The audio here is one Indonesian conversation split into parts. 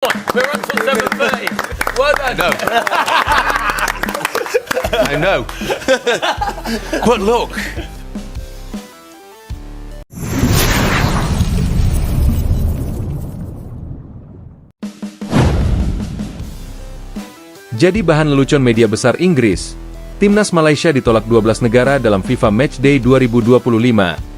We're on till 7:30. Well done. I know. But look. Jadi bahan lelucon media besar Inggris, Timnas Malaysia ditolak 12 negara dalam FIFA Matchday 2025.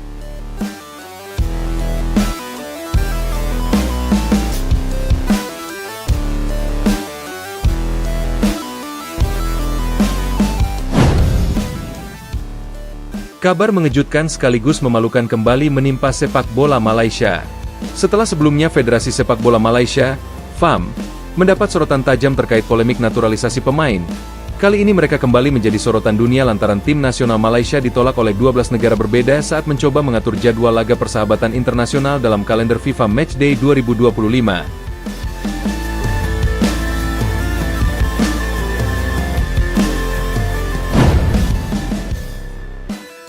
Kabar mengejutkan sekaligus memalukan kembali menimpa sepak bola Malaysia. Setelah sebelumnya Federasi Sepak Bola Malaysia, FAM, mendapat sorotan tajam terkait polemik naturalisasi pemain, kali ini mereka kembali menjadi sorotan dunia lantaran tim nasional Malaysia ditolak oleh 12 negara berbeda saat mencoba mengatur jadwal laga persahabatan internasional dalam kalender FIFA Matchday 2025.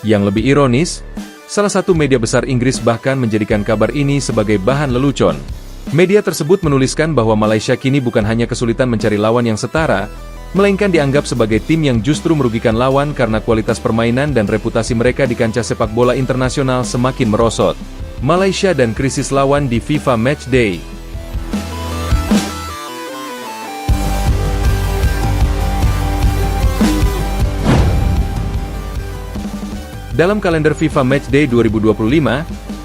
Yang lebih ironis, salah satu media besar Inggris bahkan menjadikan kabar ini sebagai bahan lelucon. Media tersebut menuliskan bahwa Malaysia kini bukan hanya kesulitan mencari lawan yang setara, melainkan dianggap sebagai tim yang justru merugikan lawan karena kualitas permainan dan reputasi mereka di kancah sepak bola internasional semakin merosot. Malaysia dan krisis lawan di FIFA Matchday. Dalam kalender FIFA Matchday 2025,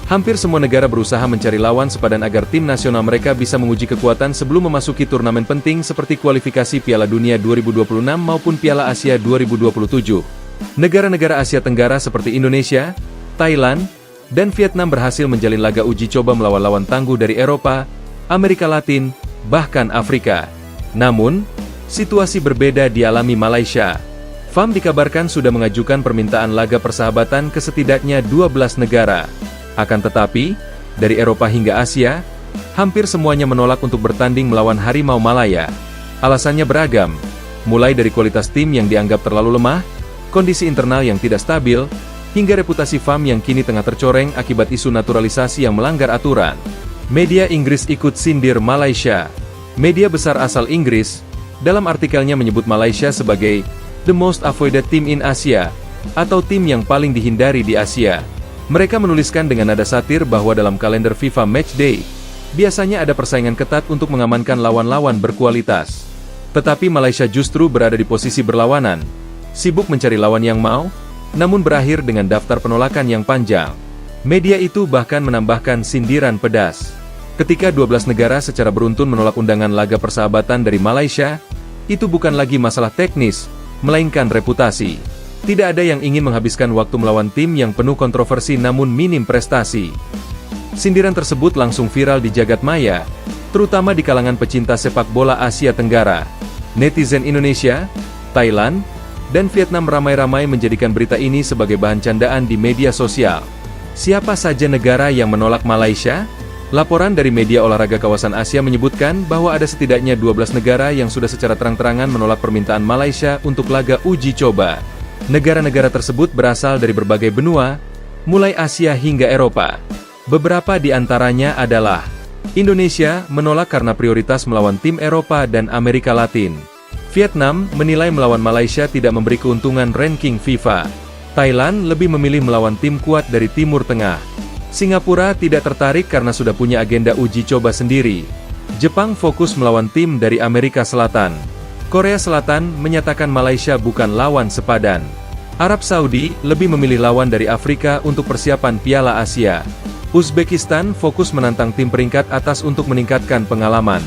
hampir semua negara berusaha mencari lawan sepadan agar tim nasional mereka bisa menguji kekuatan sebelum memasuki turnamen penting seperti kualifikasi Piala Dunia 2026 maupun Piala Asia 2027. Negara-negara Asia Tenggara seperti Indonesia, Thailand, dan Vietnam berhasil menjalin laga uji coba melawan lawan tangguh dari Eropa, Amerika Latin, bahkan Afrika. Namun, situasi berbeda dialami Malaysia. FAM dikabarkan sudah mengajukan permintaan laga persahabatan ke setidaknya 12 negara. Akan tetapi, dari Eropa hingga Asia, hampir semuanya menolak untuk bertanding melawan Harimau Malaya. Alasannya beragam, mulai dari kualitas tim yang dianggap terlalu lemah, kondisi internal yang tidak stabil, hingga reputasi FAM yang kini tengah tercoreng akibat isu naturalisasi yang melanggar aturan. Media Inggris ikut sindir Malaysia. Media besar asal Inggris, dalam artikelnya menyebut Malaysia sebagai the most avoided team in Asia, atau tim yang paling dihindari di Asia. Mereka menuliskan dengan nada satir bahwa dalam kalender FIFA Matchday, biasanya ada persaingan ketat untuk mengamankan lawan-lawan berkualitas. Tetapi Malaysia justru berada di posisi berlawanan, sibuk mencari lawan yang mau, namun berakhir dengan daftar penolakan yang panjang. Media itu bahkan menambahkan sindiran pedas. Ketika 12 negara secara beruntun menolak undangan laga persahabatan dari Malaysia, itu bukan lagi masalah teknis, melainkan reputasi. Tidak ada yang ingin menghabiskan waktu melawan tim yang penuh kontroversi namun minim prestasi. Sindiran tersebut langsung viral di jagat maya, terutama di kalangan pecinta sepak bola Asia Tenggara. Netizen Indonesia, Thailand, dan Vietnam ramai-ramai menjadikan berita ini sebagai bahan candaan di media sosial. Siapa saja negara yang menolak Malaysia? Laporan dari media olahraga kawasan Asia menyebutkan bahwa ada setidaknya 12 negara yang sudah secara terang-terangan menolak permintaan Malaysia untuk laga uji coba. Negara-negara tersebut berasal dari berbagai benua, mulai Asia hingga Eropa. Beberapa di antaranya adalah Indonesia menolak karena prioritas melawan tim Eropa dan Amerika Latin. Vietnam menilai melawan Malaysia tidak memberi keuntungan ranking FIFA. Thailand lebih memilih melawan tim kuat dari Timur Tengah. Singapura tidak tertarik karena sudah punya agenda uji coba sendiri. Jepang fokus melawan tim dari Amerika Selatan. Korea Selatan menyatakan Malaysia bukan lawan sepadan. Arab Saudi lebih memilih lawan dari Afrika untuk persiapan Piala Asia. Uzbekistan fokus menantang tim peringkat atas untuk meningkatkan pengalaman.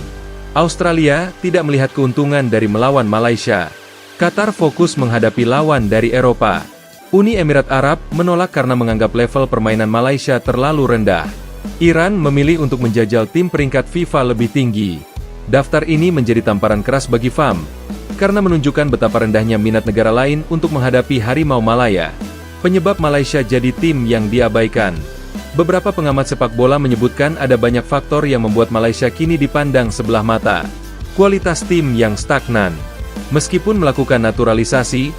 Australia tidak melihat keuntungan dari melawan Malaysia. Qatar fokus menghadapi lawan dari Eropa. Uni Emirat Arab menolak karena menganggap level permainan Malaysia terlalu rendah. Iran memilih untuk menjajal tim peringkat FIFA lebih tinggi. Daftar ini menjadi tamparan keras bagi FAM, karena menunjukkan betapa rendahnya minat negara lain untuk menghadapi Harimau Malaya. Penyebab Malaysia jadi tim yang diabaikan. Beberapa pengamat sepak bola menyebutkan ada banyak faktor yang membuat Malaysia kini dipandang sebelah mata. Kualitas tim yang stagnan. Meskipun melakukan naturalisasi,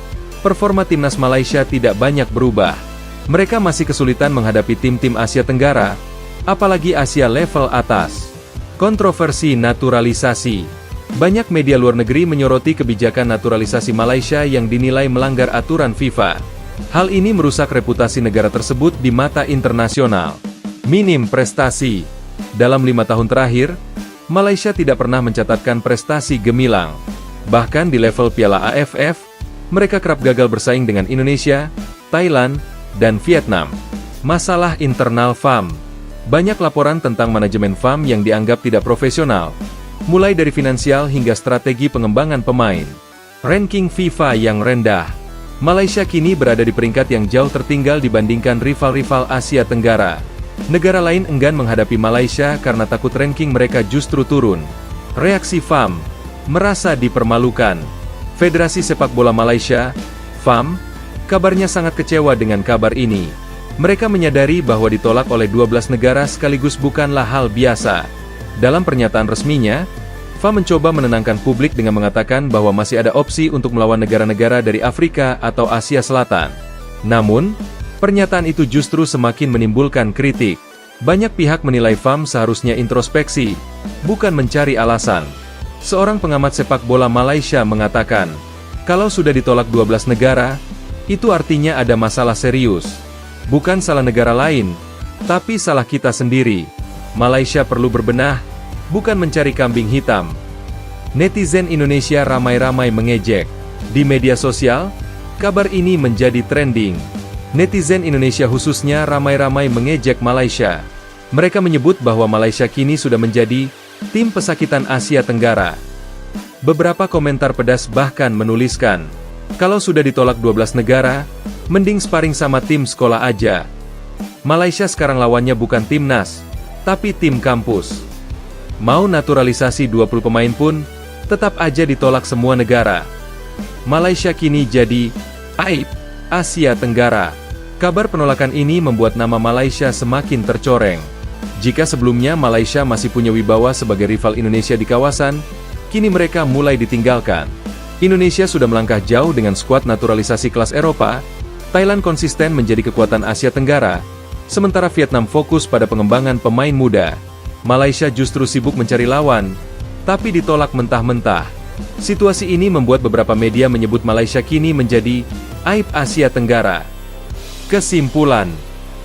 performa timnas Malaysia tidak banyak berubah. Mereka masih kesulitan menghadapi tim-tim Asia Tenggara, apalagi Asia level atas. Kontroversi naturalisasi. Banyak media luar negeri menyoroti kebijakan naturalisasi Malaysia yang dinilai melanggar aturan FIFA. Hal ini merusak reputasi negara tersebut di mata internasional. Minim prestasi. Dalam 5 tahun terakhir, Malaysia tidak pernah mencatatkan prestasi gemilang. Bahkan di level Piala AFF, mereka kerap gagal bersaing dengan Indonesia, Thailand, dan Vietnam. Masalah internal FAM. Banyak laporan tentang manajemen FAM yang dianggap tidak profesional, mulai dari finansial hingga strategi pengembangan pemain. Ranking FIFA yang rendah. Malaysia kini berada di peringkat yang jauh tertinggal dibandingkan rival-rival Asia Tenggara. Negara lain enggan menghadapi Malaysia karena takut ranking mereka justru turun. Reaksi FAM. Merasa dipermalukan. Federasi Sepak Bola Malaysia, FAM, kabarnya sangat kecewa dengan kabar ini. Mereka menyadari bahwa ditolak oleh 12 negara sekaligus bukanlah hal biasa. Dalam pernyataan resminya, FAM mencoba menenangkan publik dengan mengatakan bahwa masih ada opsi untuk melawan negara-negara dari Afrika atau Asia Selatan. Namun, pernyataan itu justru semakin menimbulkan kritik. Banyak pihak menilai FAM seharusnya introspeksi, bukan mencari alasan. Seorang pengamat sepak bola Malaysia mengatakan, kalau sudah ditolak 12 negara, itu artinya ada masalah serius. Bukan salah negara lain, tapi salah kita sendiri. Malaysia perlu berbenah, bukan mencari kambing hitam. Netizen Indonesia ramai-ramai mengejek. Di media sosial, kabar ini menjadi trending. Netizen Indonesia khususnya ramai-ramai mengejek Malaysia. Mereka menyebut bahwa Malaysia kini sudah menjadi tim pesakitan Asia Tenggara. Beberapa komentar pedas bahkan menuliskan, kalau sudah ditolak 12 negara, mending sparring sama tim sekolah aja. Malaysia sekarang lawannya bukan timnas, tapi tim kampus. Mau naturalisasi 20 pemain pun, tetap aja ditolak semua negara. Malaysia kini jadi aib Asia Tenggara. Kabar penolakan ini membuat nama Malaysia semakin tercoreng. Jika sebelumnya Malaysia masih punya wibawa sebagai rival Indonesia di kawasan, kini mereka mulai ditinggalkan. Indonesia sudah melangkah jauh dengan skuad naturalisasi kelas Eropa. Thailand konsisten menjadi kekuatan Asia Tenggara, sementara Vietnam fokus pada pengembangan pemain muda. Malaysia justru sibuk mencari lawan, tapi ditolak mentah-mentah. Situasi ini membuat beberapa media menyebut Malaysia kini menjadi aib Asia Tenggara. Kesimpulan,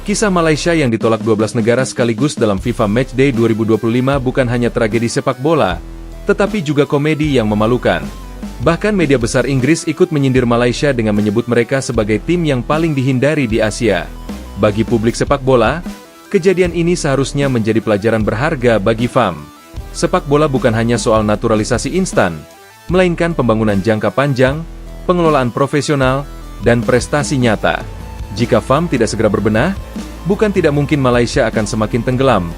kisah Malaysia yang ditolak 12 negara sekaligus dalam FIFA Matchday 2025 bukan hanya tragedi sepak bola, tetapi juga komedi yang memalukan. Bahkan media besar Inggris ikut menyindir Malaysia dengan menyebut mereka sebagai tim yang paling dihindari di Asia. Bagi publik sepak bola, kejadian ini seharusnya menjadi pelajaran berharga bagi FAM. Sepak bola bukan hanya soal naturalisasi instan, melainkan pembangunan jangka panjang, pengelolaan profesional, dan prestasi nyata. Jika FAM tidak segera berbenah, bukan tidak mungkin Malaysia akan semakin tenggelam,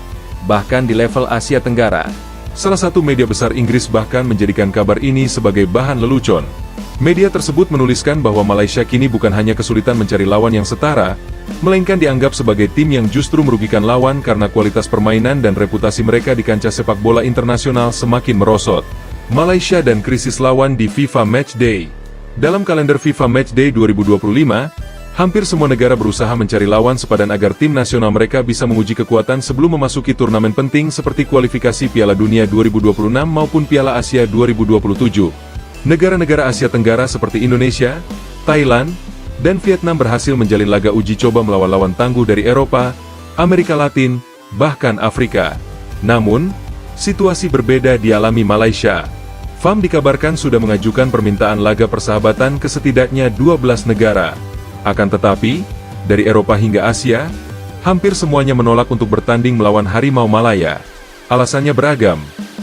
bahkan di level Asia Tenggara. Salah satu media besar Inggris bahkan menjadikan kabar ini sebagai bahan lelucon. Media tersebut menuliskan bahwa Malaysia kini bukan hanya kesulitan mencari lawan yang setara, melainkan dianggap sebagai tim yang justru merugikan lawan karena kualitas permainan dan reputasi mereka di kancah sepak bola internasional semakin merosot. Malaysia dan krisis lawan di FIFA Matchday. Dalam kalender FIFA Matchday 2025, hampir semua negara berusaha mencari lawan sepadan agar tim nasional mereka bisa menguji kekuatan sebelum memasuki turnamen penting seperti kualifikasi Piala Dunia 2026 maupun Piala Asia 2027. Negara-negara Asia Tenggara seperti Indonesia, Thailand, dan Vietnam berhasil menjalin laga uji coba melawan lawan tangguh dari Eropa, Amerika Latin, bahkan Afrika. Namun, situasi berbeda dialami Malaysia. FAM dikabarkan sudah mengajukan permintaan laga persahabatan ke setidaknya 12 negara. Akan tetapi, dari Eropa hingga Asia, hampir semuanya menolak untuk bertanding melawan Harimau Malaya. Alasannya beragam,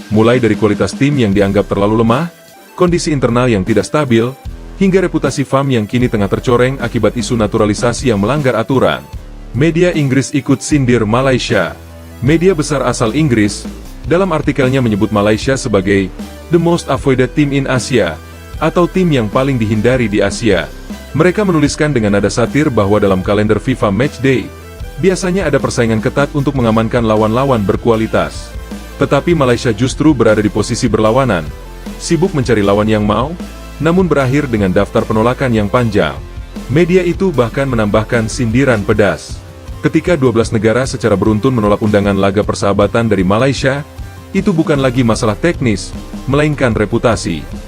mulai dari kualitas tim yang dianggap terlalu lemah, kondisi internal yang tidak stabil, hingga reputasi FAM yang kini tengah tercoreng akibat isu naturalisasi yang melanggar aturan. Media Inggris ikut sindir Malaysia. Media besar asal Inggris, dalam artikelnya menyebut Malaysia sebagai the most avoided team in Asia, atau tim yang paling dihindari di Asia. Mereka menuliskan dengan nada satir bahwa dalam kalender FIFA Matchday, biasanya ada persaingan ketat untuk mengamankan lawan-lawan berkualitas. Tetapi Malaysia justru berada di posisi berlawanan, sibuk mencari lawan yang mau, namun berakhir dengan daftar penolakan yang panjang. Media itu bahkan menambahkan sindiran pedas. Ketika 12 negara secara beruntun menolak undangan laga persahabatan dari Malaysia, itu bukan lagi masalah teknis, melainkan reputasi.